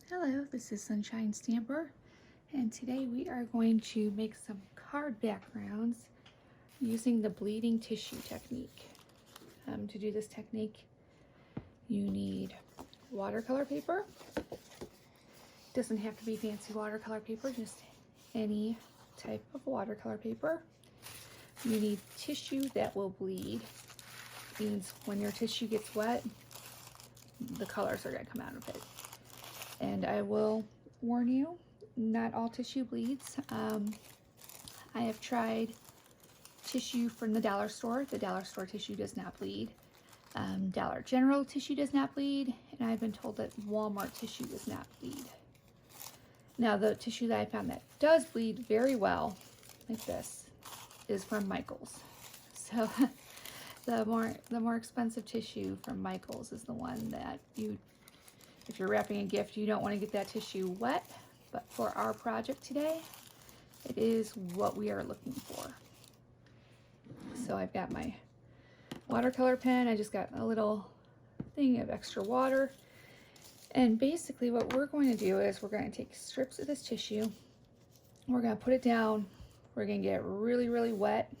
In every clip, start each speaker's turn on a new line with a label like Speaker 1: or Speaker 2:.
Speaker 1: Hello, this is Sunshine Stamper, and today we are going to make some card backgrounds using the bleeding tissue technique. To do this technique, you need watercolor paper. It doesn't have to be fancy watercolor paper, just any type of watercolor paper. You need tissue that will bleed. It means when your tissue gets wet, the colors are going to come out of it. And I will warn you, not all tissue bleeds. I have tried tissue from the dollar store. The dollar store tissue does not bleed. Dollar General tissue does not bleed. And I've been told that Walmart tissue does not bleed. Now, the tissue that I found that does bleed very well, like this, is from Michaels. So the more expensive tissue from Michaels is the one that if you're wrapping a gift, you don't want to get that tissue wet, but for our project today, it is what we are looking for. So I've got my watercolor pen. I just got a little thing of extra water. And basically what we're going to do is we're going to take strips of this tissue. We're going to put it down. We're going to get really, really wet.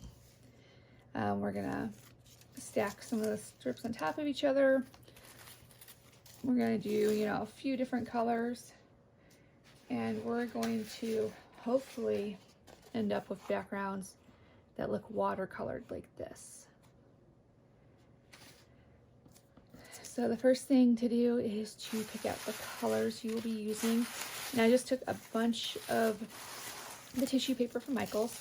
Speaker 1: We're going to stack some of the strips on top of each other. We're going to do, a few different colors, and we're going to hopefully end up with backgrounds that look watercolored like this. So the first thing to do is to pick out the colors you will be using. And I just took a bunch of the tissue paper from Michaels,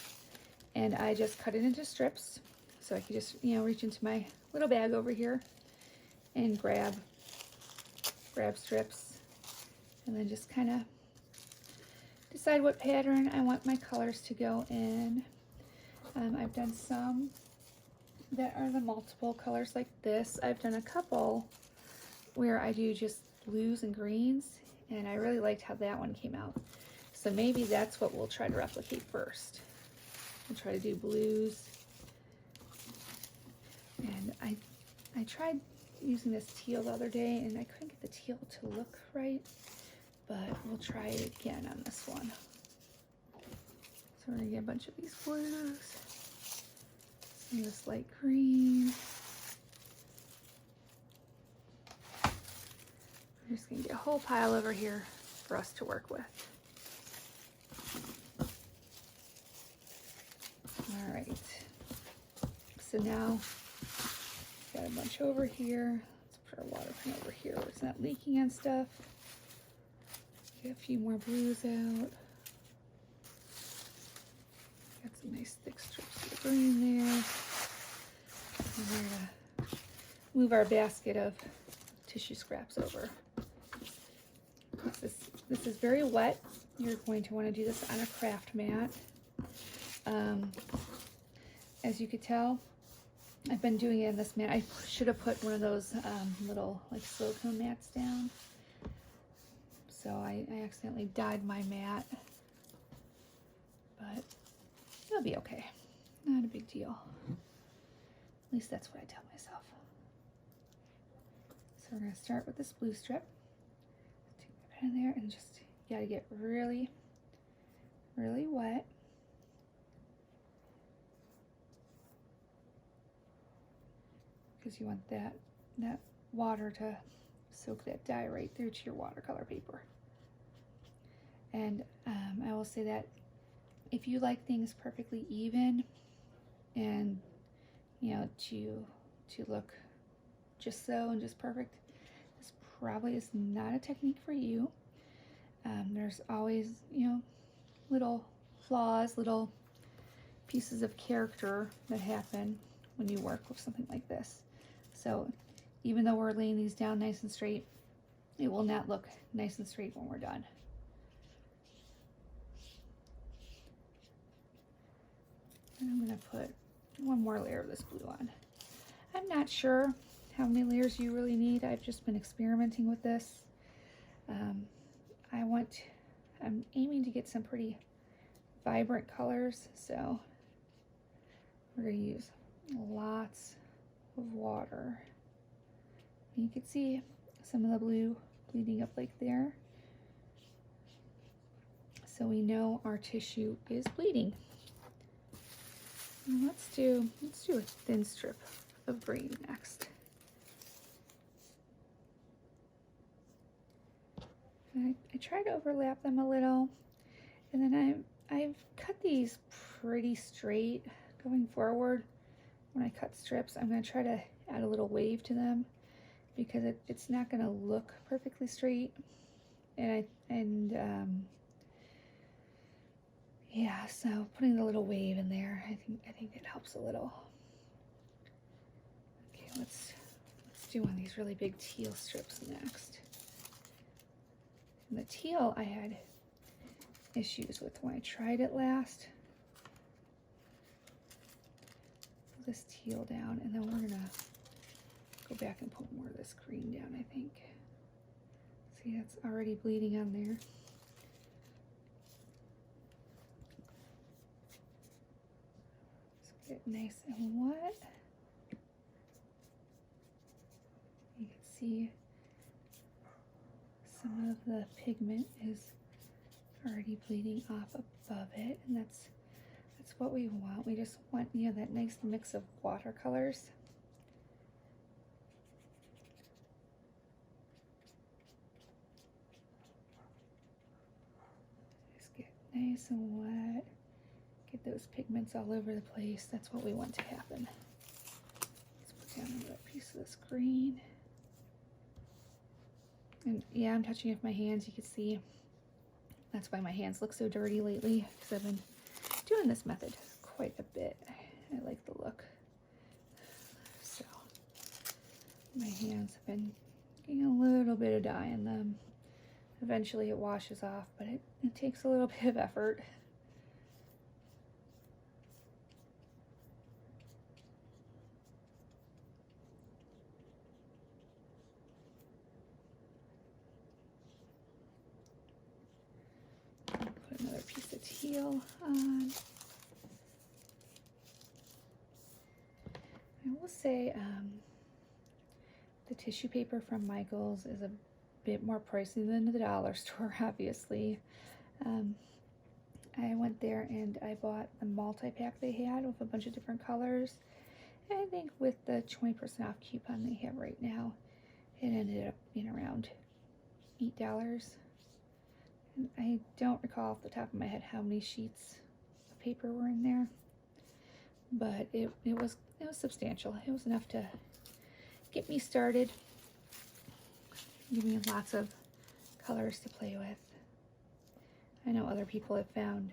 Speaker 1: and I just cut it into strips. So I could just, reach into my little bag over here and grab strips, and then just kind of decide what pattern I want my colors to go in. I've done some that are the multiple colors like this. I've done a couple where I do just blues and greens, and I really liked how that one came out. So maybe that's what we'll try to replicate first. We'll try to do blues. And I tried using this teal the other day, and I couldn't get the teal to look right, but we'll try it again on this one. So we're gonna get a bunch of these blues, some of this light green. I'm just gonna get a whole pile over here for us to work with. All right, so now got a bunch over here. Let's put our water pen over here where it's not leaking and stuff. Get a few more blues out. Got some nice thick strips of green there. And we're gonna move our basket of tissue scraps over. This is very wet. You're going to want to do this on a craft mat. As you could tell, I've been doing it in this mat. I should have put one of those little silicone mats down. So I accidentally dyed my mat, but it'll be okay. Not a big deal. At least that's what I tell myself. So we're gonna start with this blue strip. Take the pen in there and just, you gotta get really, really wet. Because you want that water to soak that dye right through to your watercolor paper. And I will say that if you like things perfectly even and to look just so and just perfect, this probably is not a technique for you. There's always little flaws, little pieces of character that happen when you work with something like this. So even though we're laying these down nice and straight, it will not look nice and straight when we're done. And I'm gonna put one more layer of this blue on. I'm not sure how many layers you really need. I've just been experimenting with this. I'm aiming to get some pretty vibrant colors, so we're gonna use lots of water. You can see some of the blue bleeding up like there. so we know our tissue is bleeding. And let's do a thin strip of green next. And I try to overlap them a little, and then I've cut these pretty straight going forward. When I cut strips, I'm going to try to add a little wave to them because it's not going to look perfectly straight. Yeah, so putting a little wave in there, I think it helps a little. Okay, let's do one of these really big teal strips next. And the teal I had issues with when I tried it last. Pull this teal down, and then we're gonna go back and put more of this green down, I think. See, that's already bleeding on there. Get it nice and wet. You can see some of the pigment is already bleeding off above it, and that's what we want. We just want, you know, that nice mix of watercolors. Just get nice and wet. Get those pigments all over the place. That's what we want to happen. Let's put down another piece of this green. And yeah, I'm touching it with my hands. You can see that's why my hands look so dirty lately, because I've been doing this method quite a bit. I like the look. So my hands have been getting a little bit of dye in them. Eventually it washes off, but it takes a little bit of effort. Put another piece of teal on. I will say the tissue paper from Michael's is a bit more pricey than the dollar store, obviously. I went there and I bought the multi-pack they had with a bunch of different colors. And I think with the 20% off coupon they have right now, it ended up being around $8. And I don't recall off the top of my head how many sheets of paper were in there, but it was substantial. It was enough to get me started, give me lots of colors to play with. I know other people have found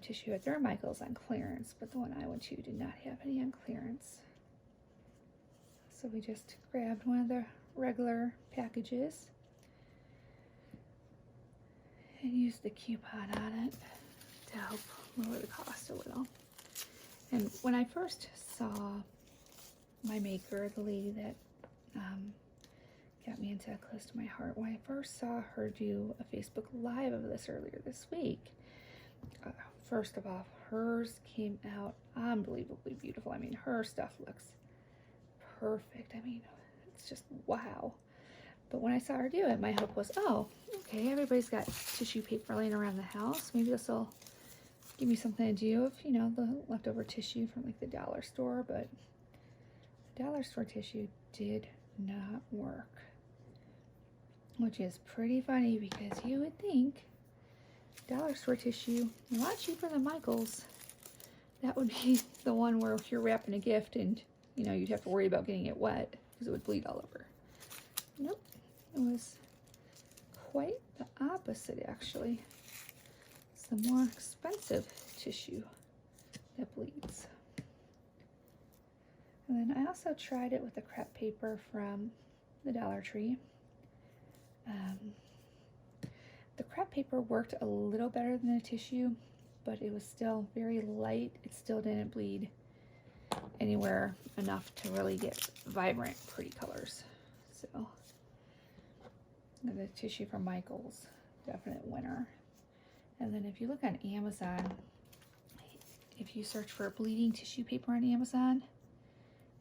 Speaker 1: tissue at their Michael's on clearance, but the one I went to did not have any on clearance. So we just grabbed one of the regular packages and used the coupon on it to help lower the cost a little. And when I first saw my maker, the lady that got me into Close to My Heart, when I first saw her do a Facebook Live of this earlier this week, first of all, hers came out unbelievably beautiful. I mean, her stuff looks perfect. I mean, it's just wow. But when I saw her do it, my hope was, oh, okay, everybody's got tissue paper laying around the house. Maybe this will give me something to do with, you know, the leftover tissue from like the dollar store. But the dollar store tissue did not work, which is pretty funny because you would think dollar store tissue a lot cheaper than Michael's. That would be the one where if you're wrapping a gift and, you know, you'd have to worry about getting it wet because it would bleed all over. Nope, it was quite the opposite actually. It's the more expensive tissue that bleeds. And then I also tried it with the crepe paper from the Dollar Tree. The crepe paper worked a little better than the tissue, but it was still very light. It still didn't bleed anywhere enough to really get vibrant, pretty colors. So the tissue from Michael's, definite winner. And then if you look on Amazon, if you search for bleeding tissue paper on Amazon,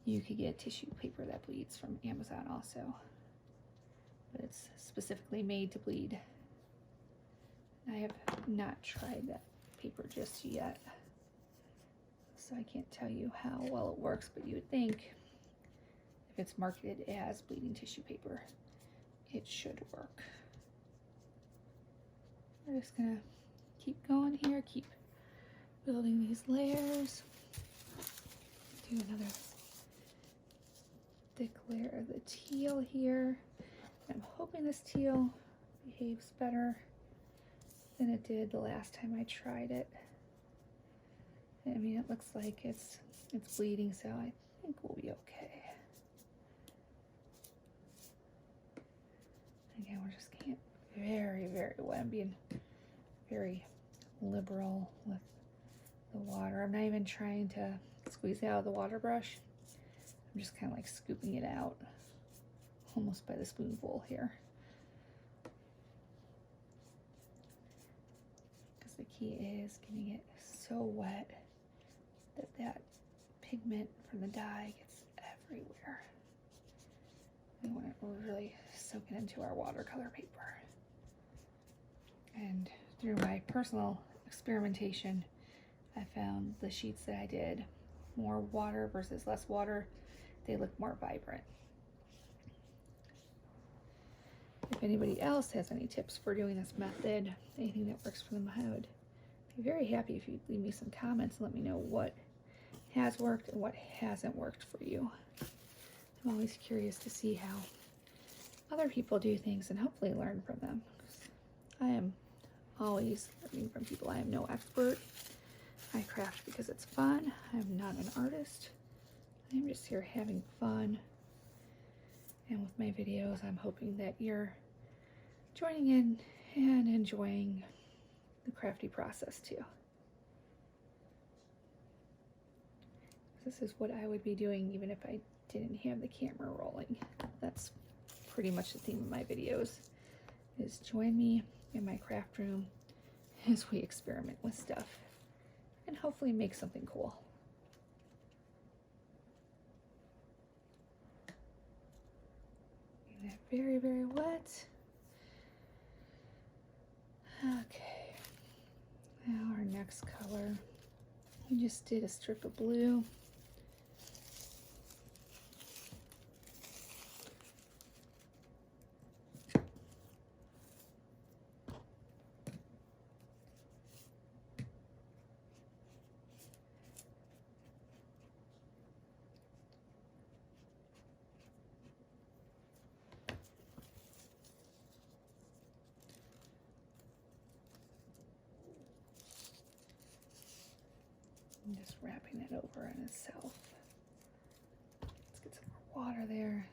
Speaker 1: you could get tissue paper that bleeds from Amazon also. But it's specifically made to bleed I have not tried that paper just yet, so I can't tell you how well it works, but you would think if it's marketed as bleeding tissue paper, it should work. We're just gonna keep going here, keep building these layers. Do another thick layer of the teal here. I'm hoping this teal behaves better than it did the last time I tried it. I mean, it looks like it's bleeding, so I think we'll be okay. Again, we're just getting very, very wet. I'm being very liberal with the water. I'm not even trying to squeeze it out of the water brush. I'm just kind of like scooping it out almost by the spoonful here. Because the key is getting it so wet that that pigment from the dye gets everywhere. We want it really soaking into our watercolor paper. And through my personal experimentation, I found the sheets that I did, more water versus less water, they look more vibrant. If anybody else has any tips for doing this method, anything that works for them, I would be very happy if you'd leave me some comments and let me know what has worked and what hasn't worked for you. I'm always curious to see how other people do things and hopefully learn from them. I am always learning from people. I am no expert. I craft because it's fun. I'm not an artist. I'm just here having fun. And with my videos, I'm hoping that you're joining in and enjoying the crafty process too. This is what I would be doing even if I didn't have the camera rolling. That's pretty much the theme of my videos, is join me in my craft room as we experiment with stuff and hopefully make something cool. Getting that very, very wet. Okay, now our next color. We just did a strip of blue. I'm just wrapping it over in itself. Let's get some more water there.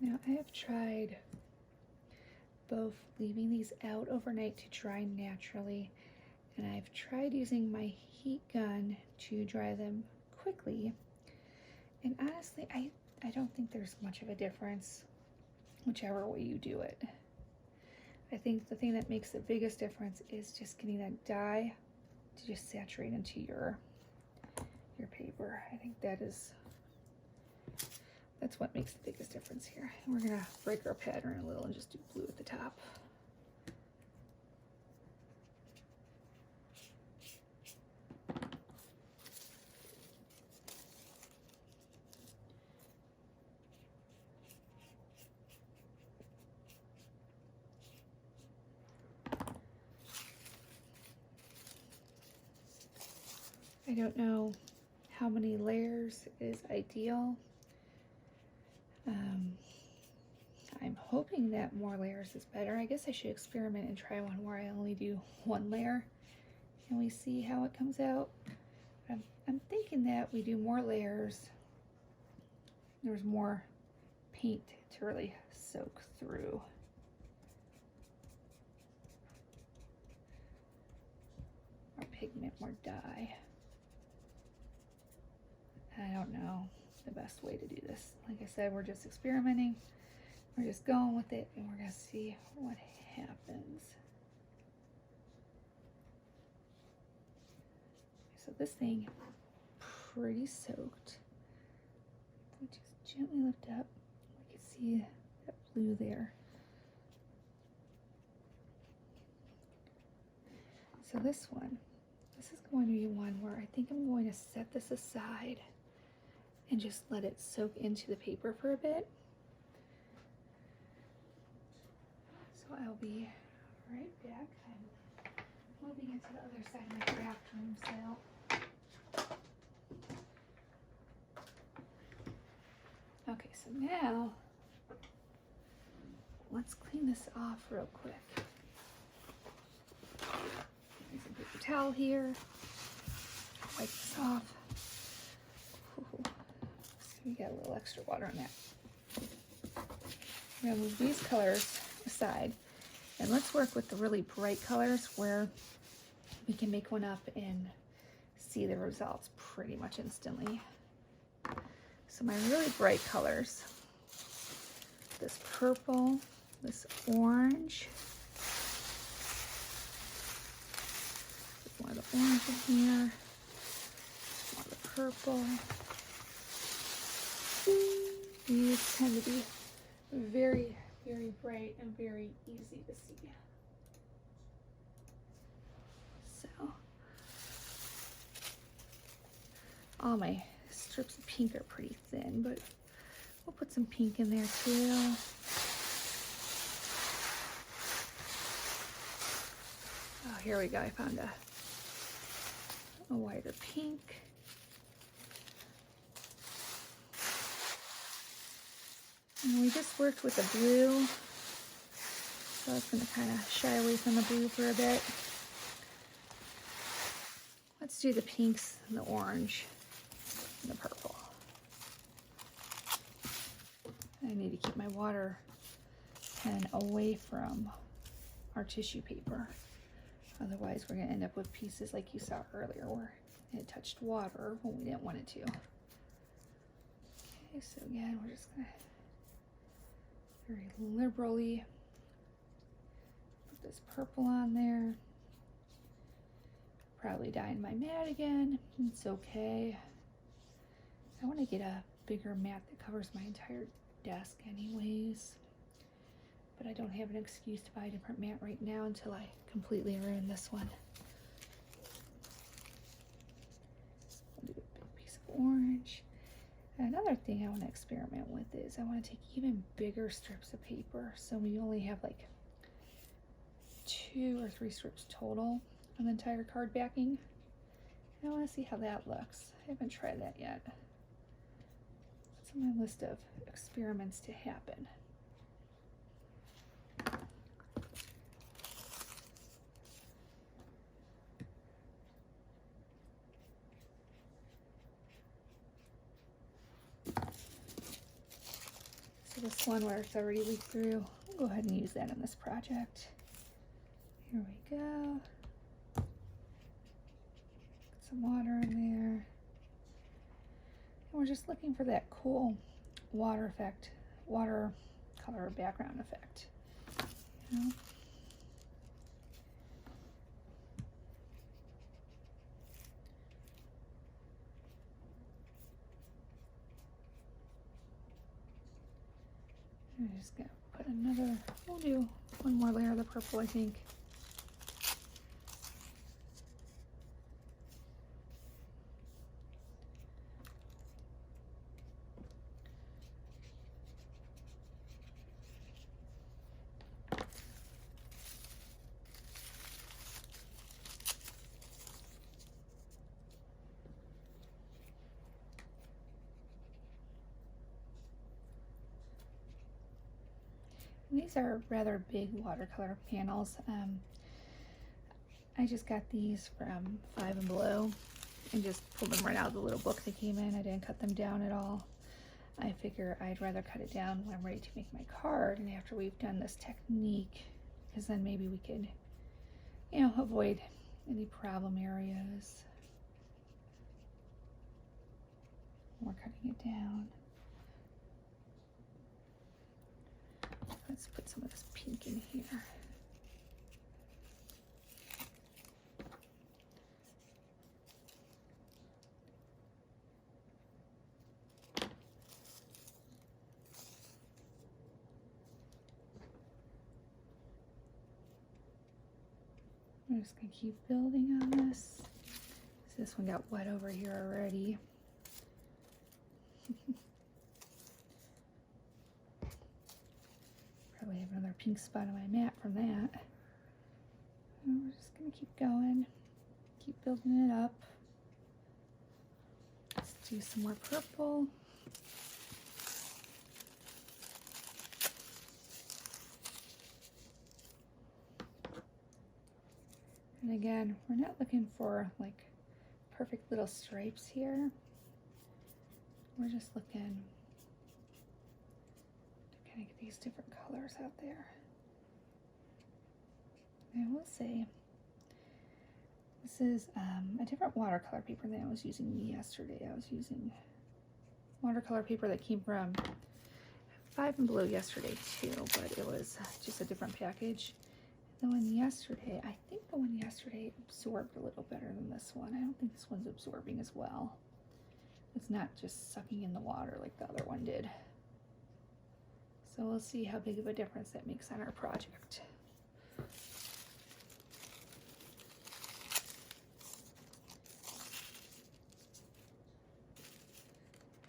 Speaker 1: Now I have tried both leaving these out overnight to dry naturally, and I've tried using my heat gun to dry them quickly. And honestly, I don't think there's much of a difference whichever way you do it. I think the thing that makes the biggest difference is just getting that dye to just saturate into your paper. I think that's what makes the biggest difference here. And we're gonna break our pattern a little and just do blue at the top. I don't know how many layers is ideal. I'm hoping that more layers is better. I guess I should experiment and try one where I only do one layer and we see how it comes out. I'm thinking that we do more layers. There's more paint to really soak through. More pigment, more dye. I don't know the best way to do this. Like I said, we're just experimenting. We're just going with it and we're gonna see what happens. So this thing pretty soaked. We just gently lift up. We can see that blue there. So this is going to be one where I think I'm going to set this aside and just let it soak into the paper for a bit. So I'll be right back. I'm moving it to the other side of my craft room so. Okay, so now let's clean this off real quick. Use a paper towel here. Wipe this off. Ooh. So we got a little extra water on that. We're gonna move these colors aside, and let's work with the really bright colors where we can make one up and see the results pretty much instantly. So my really bright colors, this purple, this orange, put more of the orange in here, more of the purple. These tend to be very, very bright and very easy to see. So, all my strips of pink are pretty thin, but we'll put some pink in there too. Oh, here we go. I found a wider pink. And we just worked with the blue, so I was going to kind of shy away from the blue for a bit. Let's do the pinks and the orange and the purple. I need to keep my water pen away from our tissue paper. Otherwise, we're going to end up with pieces like you saw earlier where it touched water when we didn't want it to. Okay, so again, we're just going to very liberally put this purple on there. Probably dyeing my mat again. It's okay. I want to get a bigger mat that covers my entire desk anyways. But I don't have an excuse to buy a different mat right now until I completely ruin this one. I'll do a big piece of orange. Another thing I want to experiment with is I want to take even bigger strips of paper. So we only have like 2 or 3 strips total on the entire card backing. And I want to see how that looks. I haven't tried that yet. It's on my list of experiments to happen. So this one where it's already leaked through, I'll go ahead and use that in this project. Here we go. Put some water in there. And we're just looking for that cool water effect, watercolor background effect. You know? I'm just gonna put another, we'll do one more layer of the purple, I think. These are rather big watercolor panels. I just got these from Five and Below and just pulled them right out of the little book that came in. I didn't cut them down at all. I figure I'd rather cut it down when I'm ready to make my card and after we've done this technique, because then maybe we could, you know, avoid any problem areas. We're cutting it down. Let's put some of this pink in here. I'm just gonna keep building on this. So this one got wet over here already. Probably have another pink spot on my mat from that. And we're just gonna keep going, keep building it up. Let's do some more purple. And again, we're not looking for like perfect little stripes here. We're just looking to kind of get these different colors out there. And I will say, this is a different watercolor paper than I was using yesterday. I was using watercolor paper that came from 5 and Blue yesterday too, but it was just a different package. The one yesterday, I think the one yesterday absorbed a little better than this one. I don't think this one's absorbing as well. It's not just sucking in the water like the other one did. So we'll see how big of a difference that makes on our project.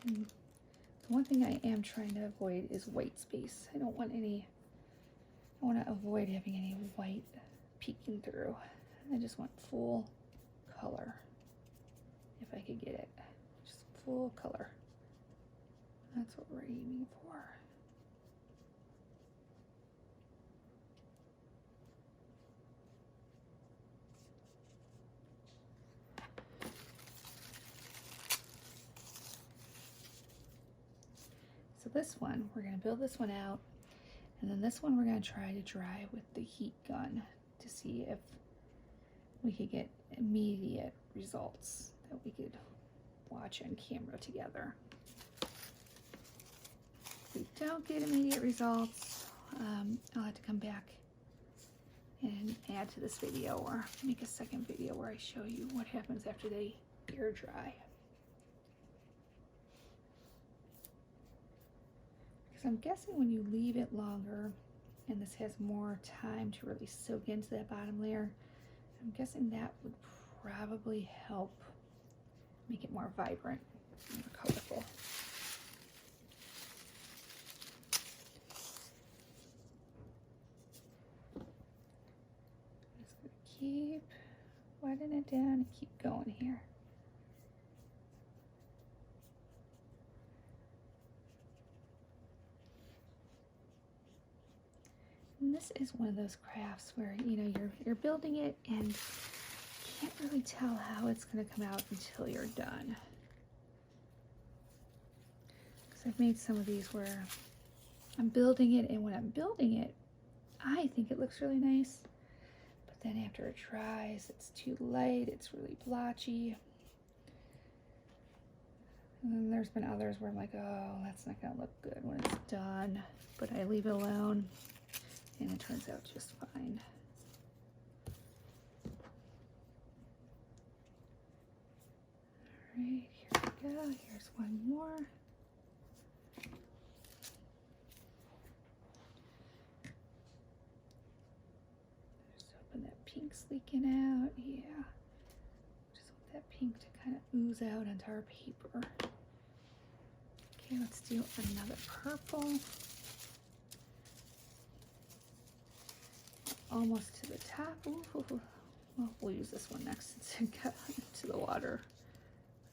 Speaker 1: And the one thing I am trying to avoid is white space. I want to avoid having any white peeking through. I just want full color if I could get it. Just full color. That's what we're aiming for. So this one, we're going to build this one out. And then this one we're going to try to dry with the heat gun to see if we could get immediate results that we could watch on camera together. If we don't get immediate results, I'll have to come back and add to this video or make a second video where I show you what happens after they air dry. Because I'm guessing when you leave it longer and this has more time to really soak into that bottom layer, I'm guessing that would probably help make it more vibrant, more colorful. I'm just going to keep wetting it down and keep going here. And this is one of those crafts where, you know, you're building it and you can't really tell how it's going to come out until you're done. Because I've made some of these where I'm building it, and when I'm building it, I think it looks really nice. But then after it dries, it's too light, it's really blotchy. And then there's been others where I'm like, oh, that's not going to look good when it's done. But I leave it alone. And it turns out just fine. All right, here we go. Here's one more. Just hoping that pink's leaking out. Yeah. Just want that pink to kind of ooze out onto our paper. Okay, let's do another purple. Almost to the top. Ooh. Well, we'll use this one next since it got into the water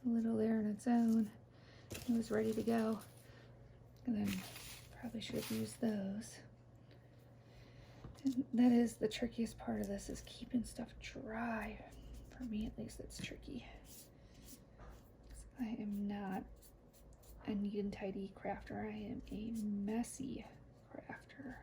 Speaker 1: a little there on its own. It was ready to go. And then probably should have used those. And that is the trickiest part of this, is keeping stuff dry. For me, at least, it's tricky. I am not a neat and tidy crafter. I am a messy crafter.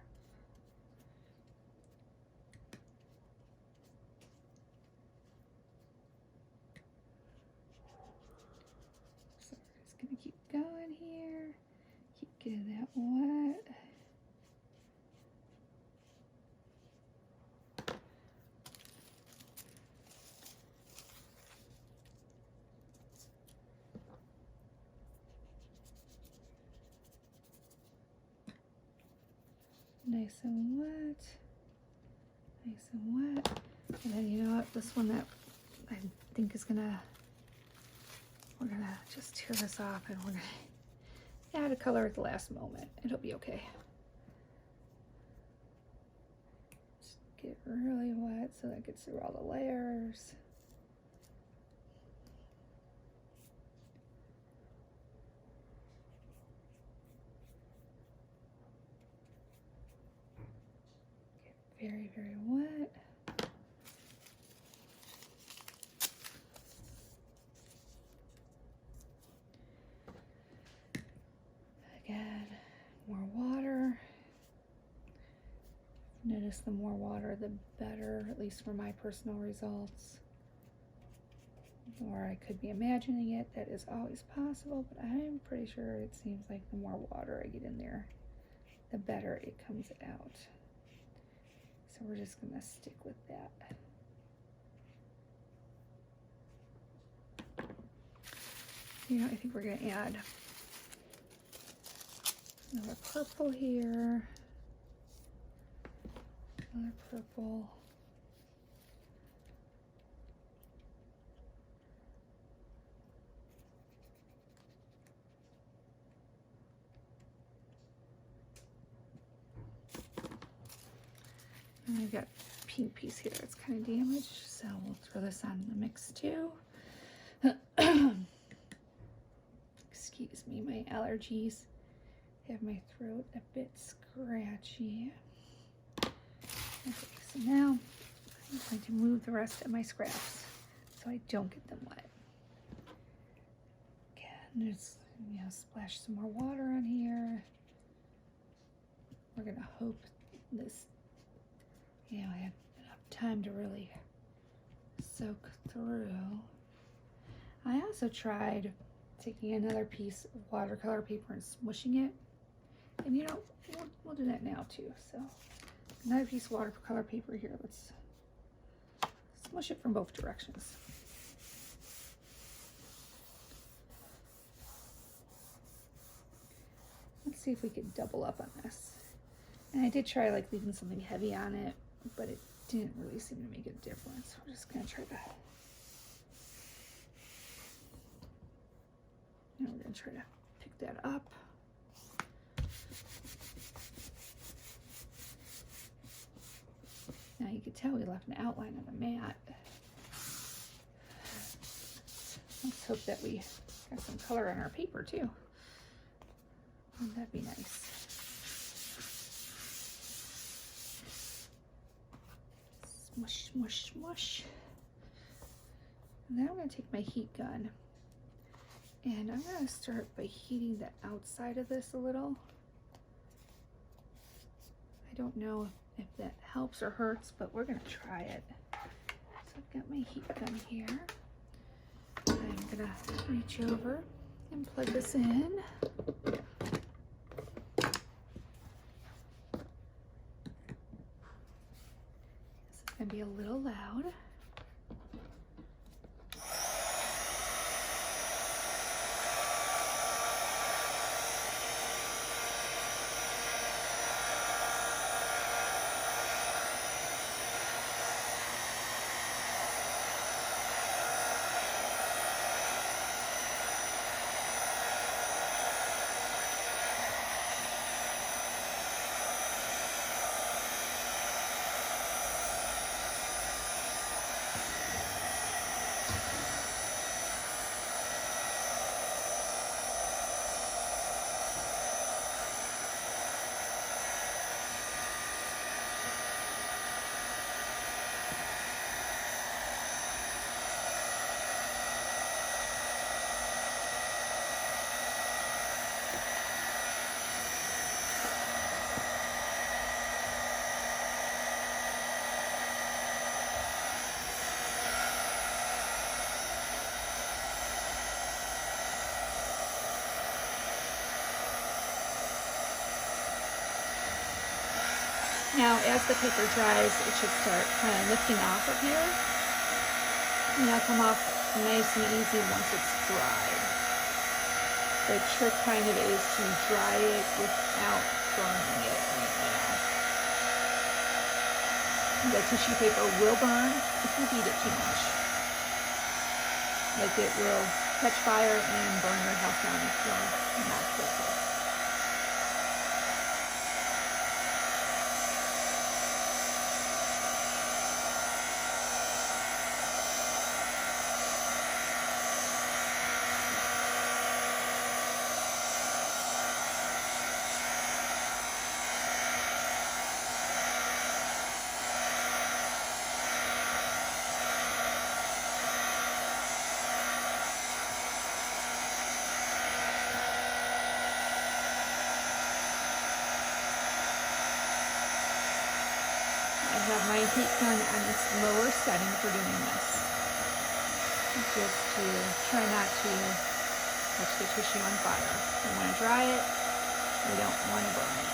Speaker 1: Keep going here, keep getting that wet. Nice and wet, nice and wet. And then you know what, this one that I think is we're gonna just tear this off and we're gonna add a color at the last moment. It'll be okay. Just get really wet so that it gets through all the layers. Get very, very wet. Again, more water. Notice the more water, the better, at least for my personal results. Or I could be imagining it. That is always possible, but I'm pretty sure it seems like the more water I get in there, the better it comes out. So we're just gonna stick with that. Yeah, I think we're gonna add another purple here, another purple. And I've got a pink piece here that's kind of damaged, so we'll throw this on the mix too. Excuse me, my allergies have my throat a bit scratchy. Okay, so now I'm going to move the rest of my scraps so I don't get them wet. Again, just splash some more water on here. We're gonna hope this, I have enough time to really soak through. I also tried taking another piece of watercolor paper and smushing it. And we'll do that now too. So another piece of watercolor paper here. Let's smush it from both directions. Let's see if we could double up on this. And I did try like leaving something heavy on it, but it didn't really seem to make a difference. We're just gonna try to, we're gonna try to pick that up. Now you can tell we left an outline on the mat. Let's hope that we got some color on our paper too. Wouldn't that be nice? Smush, smush, smush. And then I'm going to take my heat gun and I'm going to start by heating the outside of this a little. I don't know if that helps or hurts, but we're going to try it. So I've got my heat gun here. I'm going to reach over and plug this in. Gonna be a little loud. Now, as the paper dries, it should start kind of lifting off of here. And it'll come off nice and easy once it's dried. The trick kind of is to dry it without burning it right now. The tissue paper will burn if you heat it too much. Like it will catch fire and burn your house down if you're not careful. I have my heat gun on its lower setting for doing this, just to try not to catch the tissue on fire. We want to dry it, we don't want to burn it.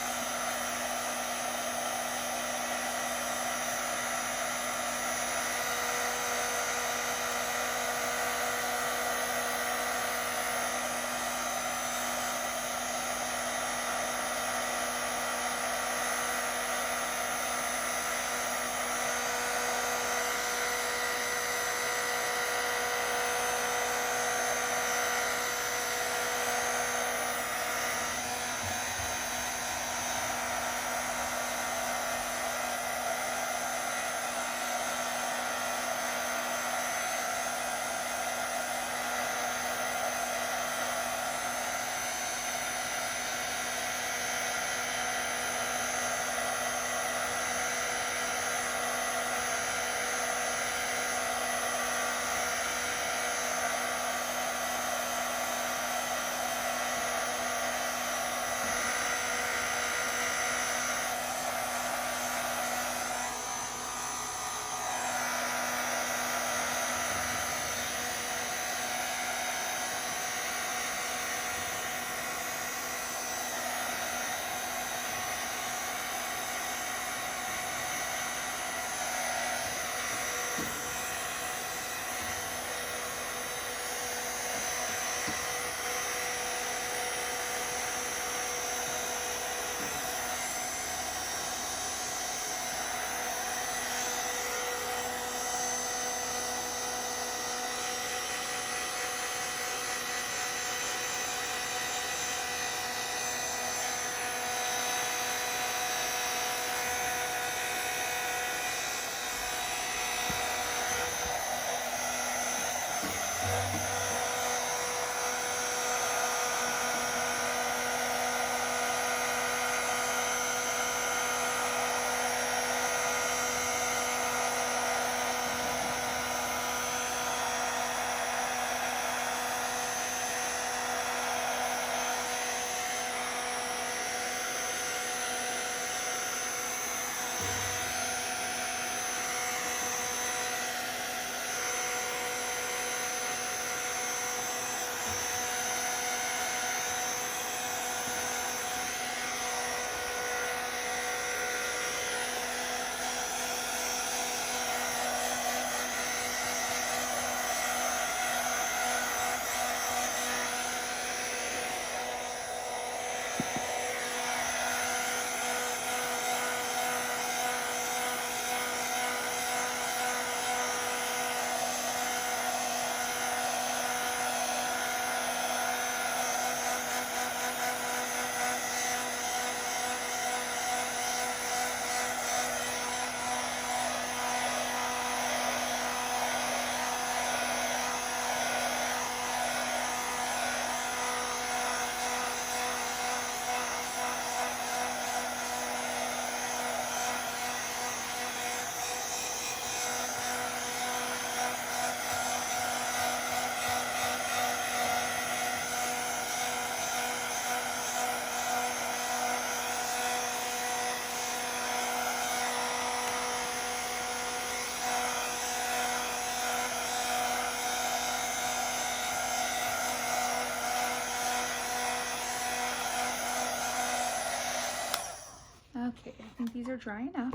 Speaker 1: Okay, I think these are dry enough.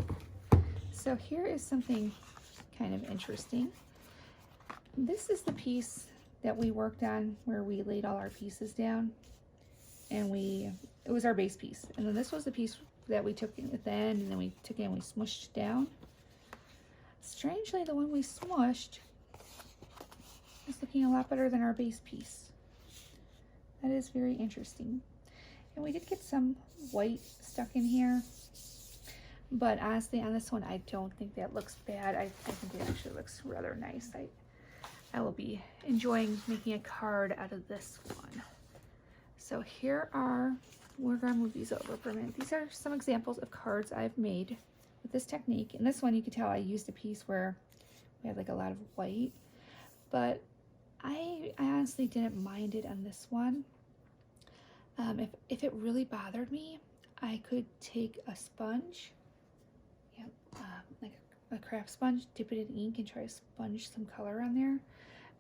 Speaker 1: So here is something kind of interesting. This is the piece that we worked on where we laid all our pieces down, and it was our base piece. And then this was the piece that we took in at the end, and then we took it and we smushed down. Strangely, the one we smushed is looking a lot better than our base piece. That is very interesting. And we did get some white stuck in here, but honestly on this one I don't think that looks bad. I think it actually looks rather nice. I will be enjoying making a card out of this one. So here are, we're going to move these over for a minute. These are some examples of cards I've made with this technique. And this one you can tell I used a piece where we had like a lot of white, but I honestly didn't mind it on this one. If it really bothered me, I could take a sponge, like a craft sponge, dip it in ink and try to sponge some color on there.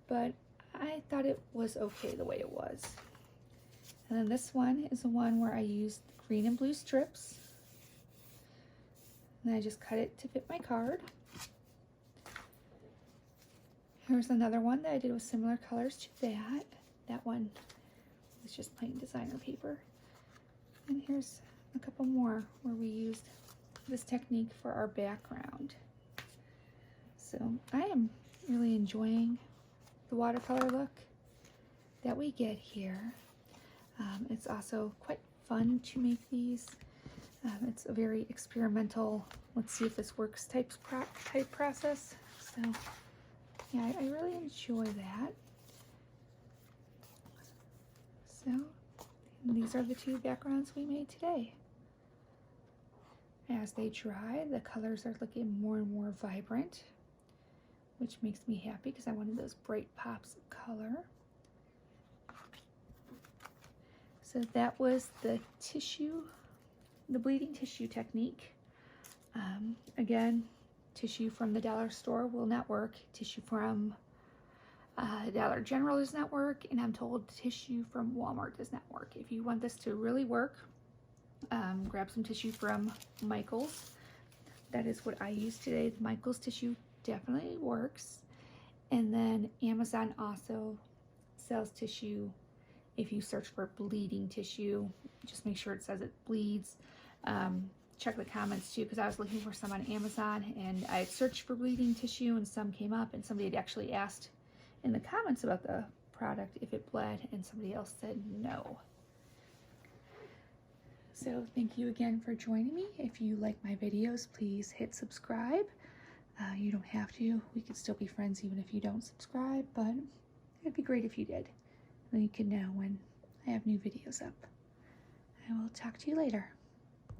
Speaker 1: But I thought it was okay the way it was. And then this one is the one where I used green and blue strips. And I just cut it to fit my card. Here's another one that I did with similar colors to that. That one is just plain designer paper. And here's a couple more where we used this technique for our background. So I am really enjoying the watercolor look that we get here. It's also quite fun to make these. It's a very experimental, let's see if this works type process. So yeah, I really enjoy that. So these are the two backgrounds we made today. As they dry, the colors are looking more and more vibrant, which makes me happy because I wanted those bright pops of color. So that was the tissue, the bleeding tissue technique. Again, tissue from the dollar store will not work. Tissue from Dollar General does not work, and I'm told tissue from Walmart does not work. If you want this to really work, grab some tissue from Michael's. That is what I use today. The Michael's tissue definitely works. And then Amazon also sells tissue. If you search for bleeding tissue, just make sure it says it bleeds. Check the comments too, because I was looking for some on Amazon and I searched for bleeding tissue and some came up, and somebody had actually asked in the comments about the product if it bled, and somebody else said no. So thank you again for joining me. If you like my videos, please hit subscribe. You don't have to. We could still be friends even if you don't subscribe, but it'd be great if you did. Then you can know when I have new videos up. I will talk to you later.